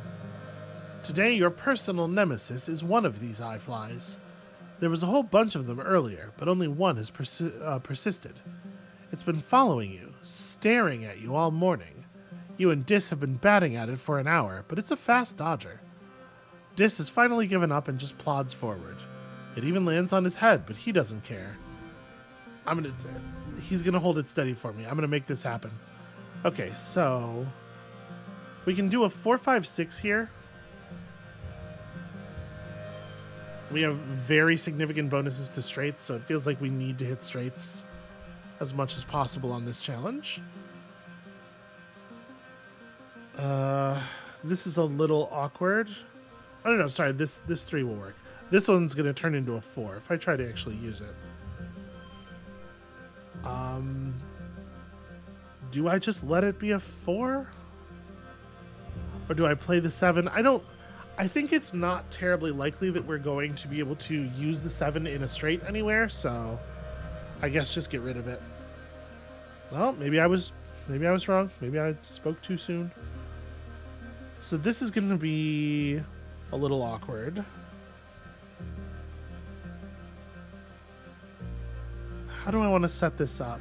[SPEAKER 1] Today, your personal nemesis is one of these eye flies. There was a whole bunch of them earlier, but only one has persisted. It's been following you, staring at you all morning. You and Dis have been batting at it for an hour, but it's a fast dodger. Dis has finally given up and just plods forward. It even lands on his head, but he doesn't care. He's gonna hold it steady for me. I'm gonna make this happen. Okay, so we can do a 4-5-6 here. We have very significant bonuses to straights, so it feels like we need to hit straights as much as possible on this challenge. This is a little awkward. Oh, no, sorry, this 3 will work. This one's going to turn into a 4 if I try to actually use it. Do I just let it be a 4? Or do I play the 7? I think it's not terribly likely that we're going to be able to use the 7 in a straight anywhere, so I guess just get rid of it. Well, maybe I was wrong. Maybe I spoke too soon. So this is going to be a little awkward. How do I want to set this up?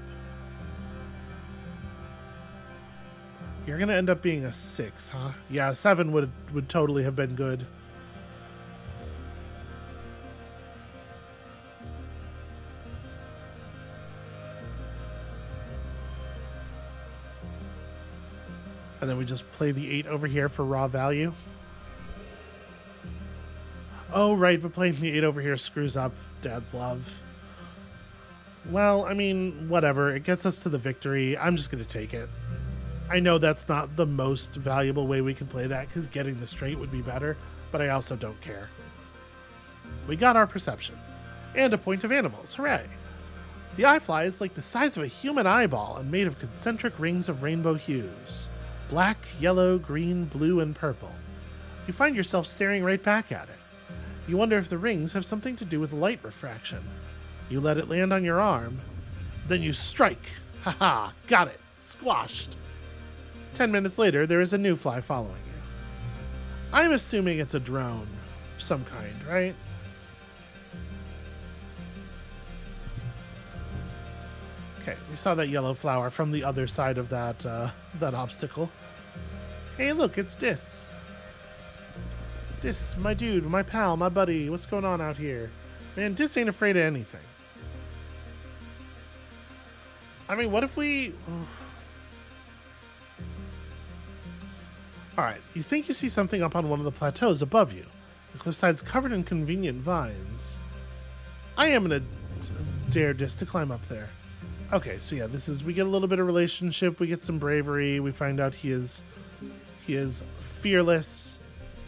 [SPEAKER 1] You're gonna end up being a 6, huh? Yeah, 7 would totally have been good. And then we just play the 8 over here for raw value. Oh, right, but playing the 8 over here screws up Dad's love. Well, I mean, whatever. It gets us to the victory. I'm just going to take it. I know that's not the most valuable way we can play that, because getting the straight would be better, but I also don't care. We got our perception. And a point of animals. Hooray. The eye fly is like the size of a human eyeball and made of concentric rings of rainbow hues. Black, yellow, green, blue, and purple. You find yourself staring right back at it. You wonder if the rings have something to do with light refraction. You let it land on your arm, then you strike. Haha, got it. Squashed. 10 minutes later, there is a new fly following you. I'm assuming it's a drone of some kind, right? Okay, we saw that yellow flower from the other side of that obstacle. Hey, look, it's Dis. Dis, my dude, my pal, my buddy. What's going on out here? Man, Dis ain't afraid of anything. I mean, what if we... Alright, you think you see something up on one of the plateaus above you. The cliffside's covered in convenient vines. I am gonna dare Dis to climb up there. Okay, so yeah, this is, we get a little bit of relationship, we get some bravery, we find out he is fearless,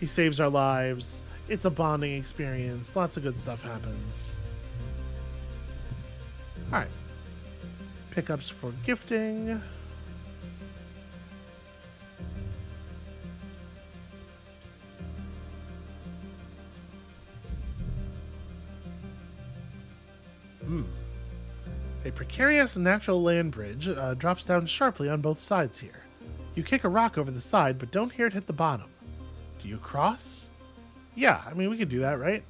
[SPEAKER 1] he saves our lives, it's a bonding experience, lots of good stuff happens. Alright. Pickups for gifting. A precarious natural land bridge drops down sharply on both sides here. You kick a rock over the side, but don't hear it hit the bottom. Do you cross? Yeah, I mean, we could do that, right?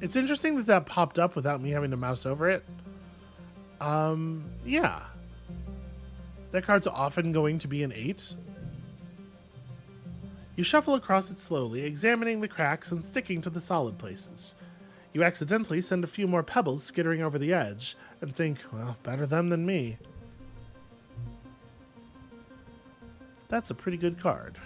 [SPEAKER 1] It's interesting that that popped up without me having to mouse over it. Yeah. That card's often going to be an 8. You shuffle across it slowly, examining the cracks and sticking to the solid places. You accidentally send a few more pebbles skittering over the edge, and think, well, better them than me. That's a pretty good card.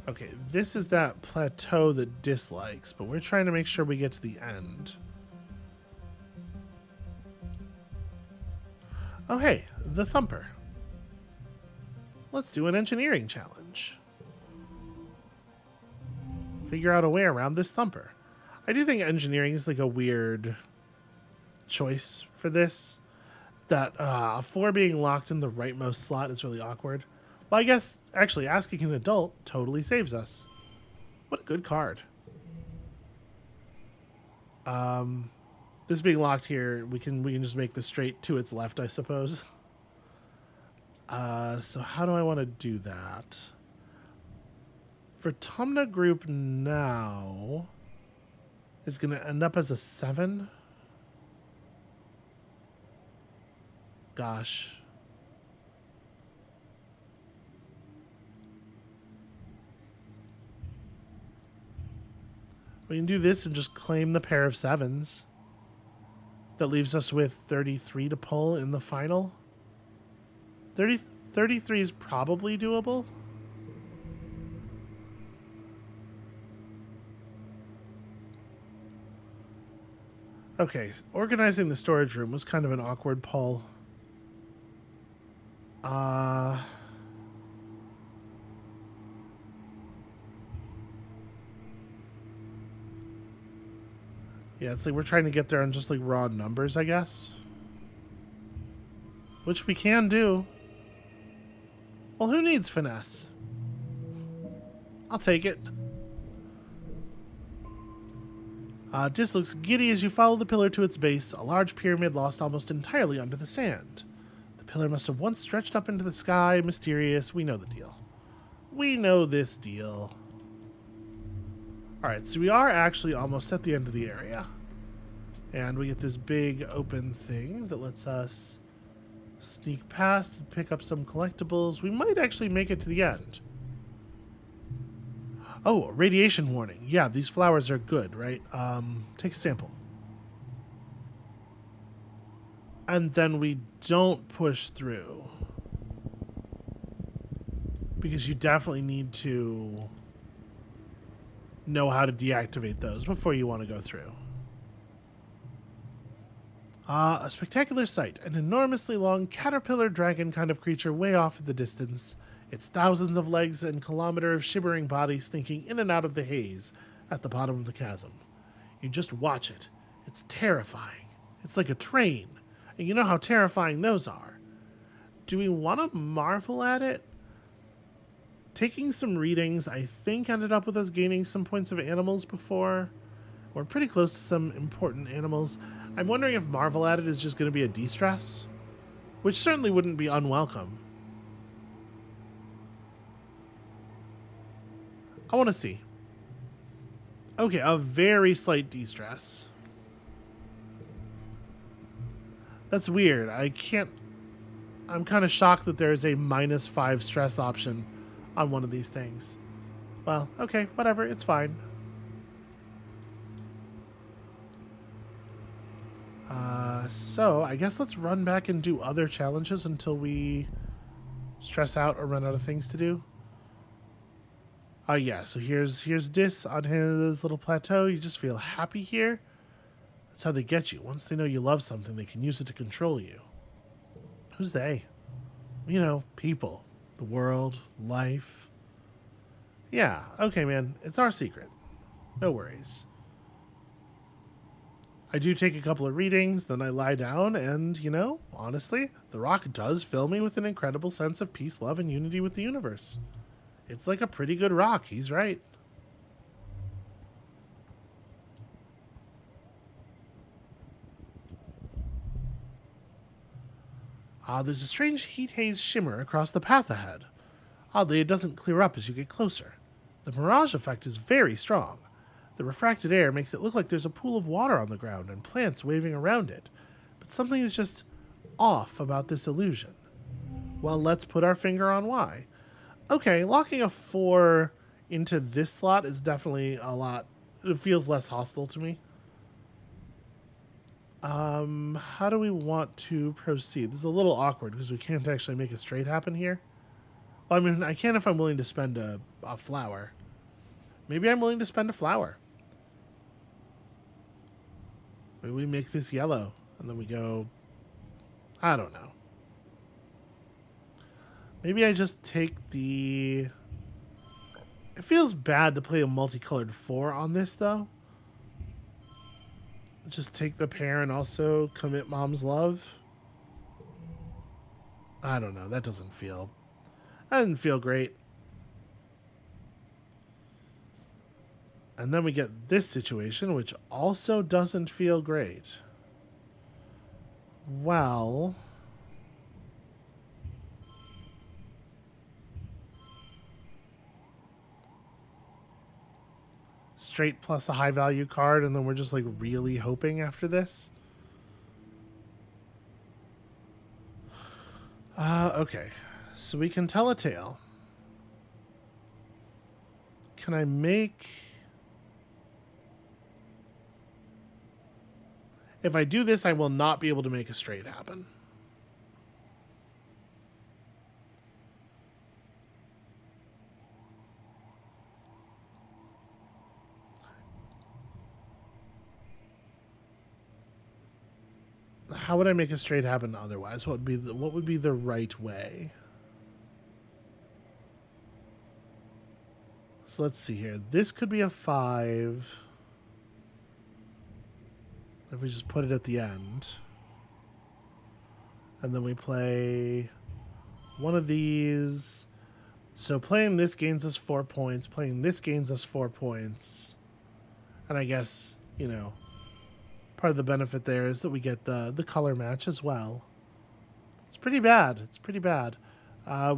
[SPEAKER 1] Okay, this is that plateau that dislikes, but we're trying to make sure we get to the end. Oh hey, the Thumper. Let's do an engineering challenge. Figure out a way around this Thumper. I do think engineering is like a weird choice for this. That 4 being locked in the rightmost slot is really awkward. Well, I guess actually asking an adult totally saves us. What a good card. This being locked here, we can just make this straight to its left, I suppose. So how do I want to do that? For Tumna Group now is going to end up as a 7. Gosh. We can do this and just claim the pair of 7s. That leaves us with 33 to pull in the final. 33 is probably doable. Okay, organizing the storage room was kind of an awkward pull. Yeah, it's like we're trying to get there on just like raw numbers, I guess. Which we can do. Well, who needs finesse? I'll take it. Dis looks giddy as you follow the pillar to its base, a large pyramid lost almost entirely under the sand. The pillar must have once stretched up into the sky, mysterious. We know the deal. We know this deal. Alright, so we are actually almost at the end of the area. And we get this big open thing that lets us Sneak past and pick up some collectibles. We might actually make it to the end. Oh, radiation warning. Yeah, these flowers are good, right? Take a sample. And then we don't push through. Because you definitely need to know how to deactivate those before you want to go through. A spectacular sight. An enormously long caterpillar dragon kind of creature way off in the distance. Its thousands of legs and kilometer of shimmering body sneaking in and out of the haze at the bottom of the chasm. You just watch it. It's terrifying. It's like a train. And you know how terrifying those are. Do we want to marvel at it? Taking some readings, I think, ended up with us gaining some points of animals before. We're pretty close to some important animals. I'm wondering if marvel at it is just going to be a de-stress, which certainly wouldn't be unwelcome. I want to see. Okay, a very slight de-stress. That's weird. I'm kind of shocked that there's a -5 stress option on one of these things. Well, okay, whatever, it's fine. So I guess let's run back and do other challenges until we stress out or run out of things to do. Yeah, so here's Dis on his little plateau. You just feel happy here. That's how they get you. Once they know you love something, they can use it to control you. Who's they? You know, people. The world, life. Yeah, okay, man. It's our secret. No worries. I do take a couple of readings, then I lie down, and, you know, honestly, the rock does fill me with an incredible sense of peace, love, and unity with the universe. It's like a pretty good rock. He's right. There's a strange heat haze shimmer across the path ahead. Oddly, it doesn't clear up as you get closer. The mirage effect is very strong. The refracted air makes it look like there's a pool of water on the ground and plants waving around it. But something is just off about this illusion. Well, let's put our finger on why. Okay, locking a 4 into this slot is definitely a lot. It feels less hostile to me. How do we want to proceed? This is a little awkward because we can't actually make a straight happen here. Well, I mean, I can if I'm willing to spend a flower. Maybe I'm willing to spend a flower. Maybe we make this yellow and then we go... I don't know. Maybe I just take the... It feels bad to play a multicolored 4 on this, though. Just take the pair and also commit Mom's Love. I don't know. That doesn't feel... That didn't feel great. And then we get this situation, which also doesn't feel great. Well... Straight plus a high value card, and then we're just like really hoping after this. Okay. So we can tell a tale. Can I make... If I do this, I will not be able to make a straight happen. How would I make a straight happen otherwise? What would be the right way? So let's see here. This could be a 5. If we just put it at the end. And then we play one of these. So playing this gains us 4 points. Playing this gains us 4 points. And I guess, you know, part of the benefit there is that we get the color match as well. It's pretty bad. It's pretty bad.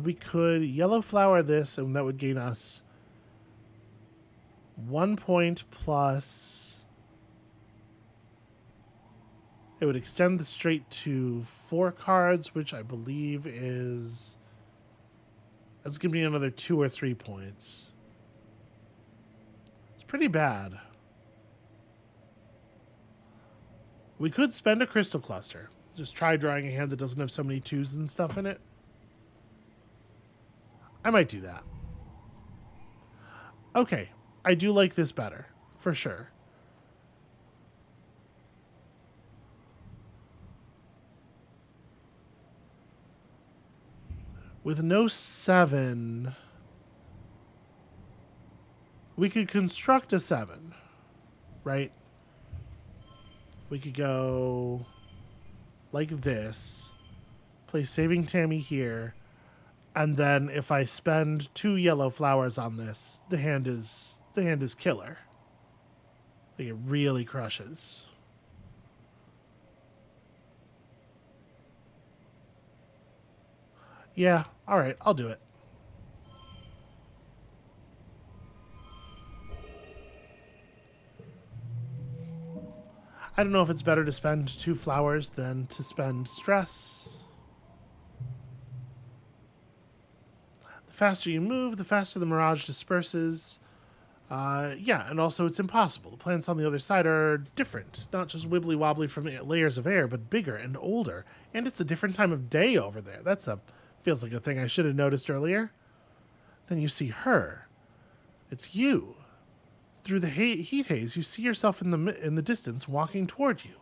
[SPEAKER 1] We could yellow flower this, and that would gain us 1 point plus It would extend the straight to 4 cards, which I believe is... That's going to be another 2 or 3 points. It's pretty bad. We could spend a crystal cluster. Just try drawing a hand that doesn't have so many 2s and stuff in it. I might do that. Okay, I do like this better, for sure. With no 7, we could construct a 7, right? We could go like this, place Saving Tammy here, and then if I spend 2 yellow flowers on this, the hand is killer. Like, it really crushes. Yeah, all right, I'll do it. I don't know if it's better to spend 2 flowers than to spend stress. The faster you move, the faster the mirage disperses. Yeah, and also it's impossible. The plants on the other side are different. Not just wibbly-wobbly from layers of air, but bigger and older. And it's a different time of day over there. Feels like a thing I should have noticed earlier. Then you see her. It's you. Through the heat haze, you see yourself in the distance walking toward you.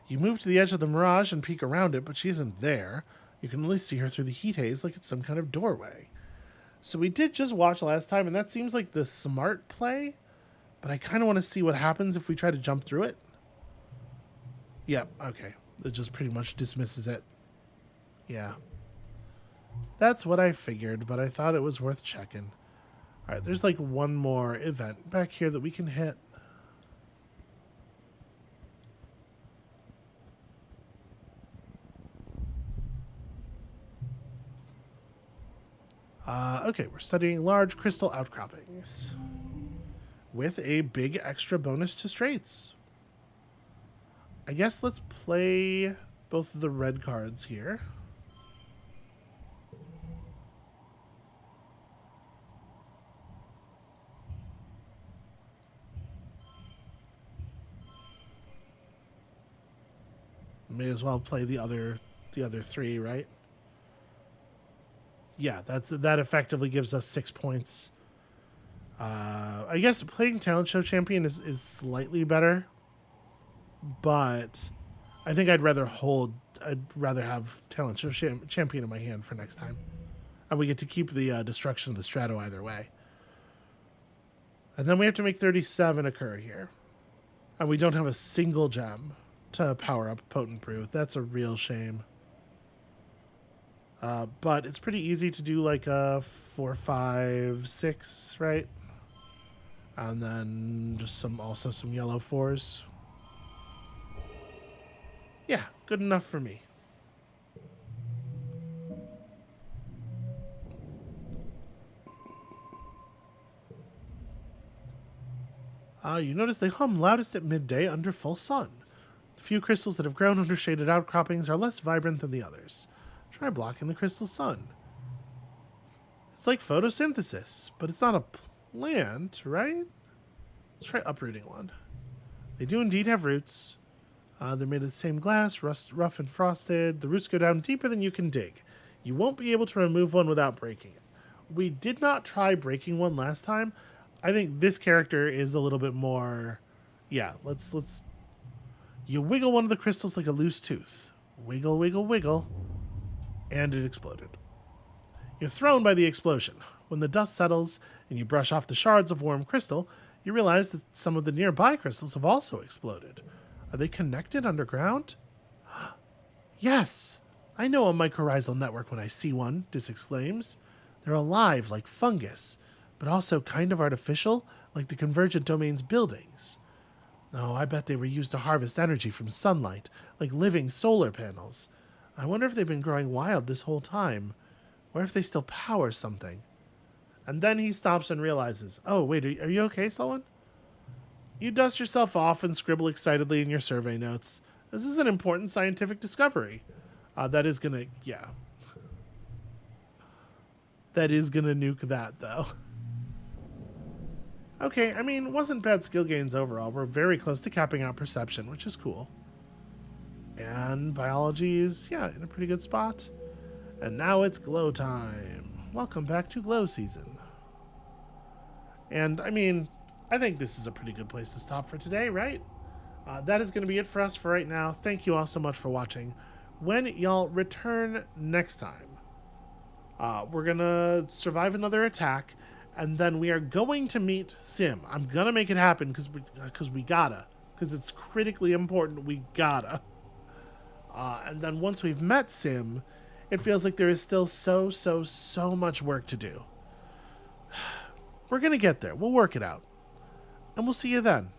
[SPEAKER 1] You move to the edge of the mirage and peek around it, but she isn't there. You can only see her through the heat haze like it's some kind of doorway. So we did just watch last time, and that seems like the smart play, but I kind of want to see what happens if we try to jump through it. Yep, okay. It just pretty much dismisses it. Yeah. That's what I figured, but I thought it was worth checking. All right, there's like one more event back here that we can hit. Okay, we're studying large crystal outcroppings with a big extra bonus to straights. I guess let's play both of the red cards here. May as well play the other 3, right? Yeah, that effectively gives us 6 points. I guess playing Talent Show Champion is slightly better, but I think I'd rather have Talent Show Champion in my hand for next time. And we get to keep the destruction of the Strato either way. And then we have to make 37 occur here. And we don't have a single gem to power up Potent Brew. That's a real shame. But it's pretty easy to do like a 4, 5, 6, right? And then just some yellow 4s. Yeah, good enough for me. You notice they hum loudest at midday under full sun. The few crystals that have grown under shaded outcroppings are less vibrant than the others. Try blocking the crystal sun. It's like photosynthesis, but it's not a plant, right? Let's try uprooting one. They do indeed have roots. They're made of the same glass, rough and frosted. The roots go down deeper than you can dig. You won't be able to remove one without breaking it. We did not try breaking one last time. I think this character is a little bit more... Yeah, let's... You wiggle one of the crystals like a loose tooth. Wiggle, wiggle, wiggle. And it exploded. You're thrown by the explosion. When the dust settles and you brush off the shards of warm crystal, you realize that some of the nearby crystals have also exploded. Are they connected underground? Yes! I know a mycorrhizal network when I see one, Dis exclaims. They're alive like fungus, but also kind of artificial, like the Convergent Domain's buildings. Oh, I bet they were used to harvest energy from sunlight, like living solar panels. I wonder if they've been growing wild this whole time, or if they still power something. And then he stops and realizes, oh, wait, are you okay, Sullivan? You dust yourself off and scribble excitedly in your survey notes. This is an important scientific discovery. That is gonna, yeah. That is gonna nuke that, though. Okay, I mean, wasn't bad skill gains overall. We're very close to capping out perception, which is cool. And biology is, yeah, in a pretty good spot. And now it's glow time. Welcome back to glow season. And, I mean, I think this is a pretty good place to stop for today, right? That is going to be it for us for right now. Thank you all so much for watching. When y'all return next time, we're going to survive another attack, and then we are going to meet Sim. I'm going to make it happen because we gotta. Because it's critically important, we gotta. And then once we've met Sim, it feels like there is still so much work to do. We're going to get there. We'll work it out. And we'll see you then.